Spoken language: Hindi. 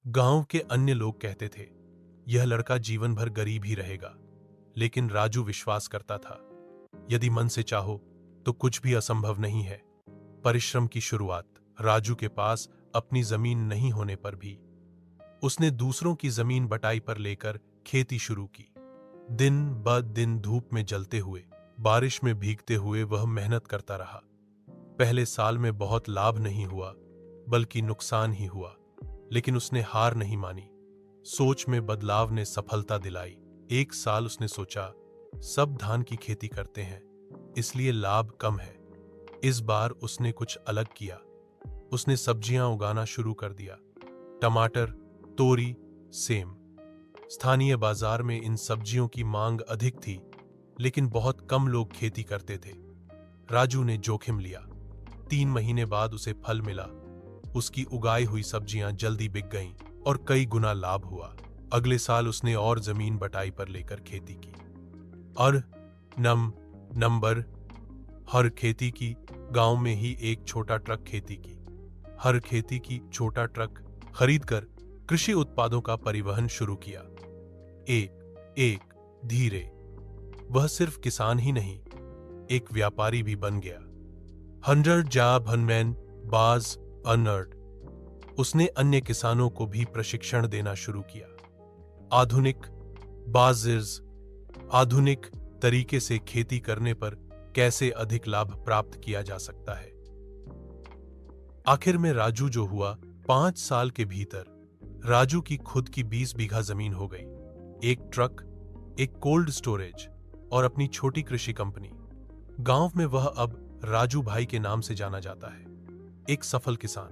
गांव के अन्य लोग कहते थे, यह लड़का जीवन भर गरीब ही रहेगा, लेकिन राजू विश्वास करता था, यदि मन से चाहो तो कुछ भी असंभव नहीं है। परिश्रम की शुरुआत। राजू के पास अपनी जमीन नहीं होने पर भी उसने दूसरों की जमीन बटाई पर लेकर खेती शुरू की। दिन ब दिन धूप में जलते हुए, बारिश में भीगते हुए वह मेहनत करता रहा। पहले साल में बहुत लाभ नहीं हुआ, बल्कि नुकसान ही हुआ, लेकिन उसने हार नहीं मानी। सोच में बदलाव ने सफलता दिलाई। एक साल उसने सोचा, सब धान की खेती करते हैं, इसलिए लाभ कम है। इस बार उसने कुछ अलग किया। उसने सब्जियां उगाना शुरू कर दिया। टमाटर, तोरी, सेम। स्थानीय बाजार में इन सब्जियों की मांग अधिक थी, लेकिन बहुत कम लोग खेती करते थे। राजू ने जोखिम लिया। 3 महीने बाद उसे फल मिला। उसकी उगाई हुई सब्जियां जल्दी बिक गईं और कई गुना लाभ हुआ। अगले साल उसने और जमीन बटाई पर लेकर खेती की और नंबर हर खेती की। गांव में ही एक छोटा ट्रक खेती की। हर खेती की छोटा ट्रक खरीदकर कृषि उत्पादों का परिवहन शुरू किया। एक धीरे वह सिर्फ किसान ही नहीं, एक व्यापारी भी बन गया। हंड्रेड जॉब हनमैन बाज अर्नर्ड। उसने अन्य किसानों को भी प्रशिक्षण देना शुरू किया। आधुनिक बाजिर्स, आधुनिक तरीके से खेती करने पर कैसे अधिक लाभ प्राप्त किया जा सकता है। आखिर में राजू जो हुआ, 5 साल के भीतर राजू की खुद की 20 बीघा जमीन हो गई। एक ट्रक, एक कोल्ड स्टोरेज और अपनी छोटी कृषि कंपनी। गांव में वह अब राजू भाई के नाम से जाना जाता है, एक सफल किसान।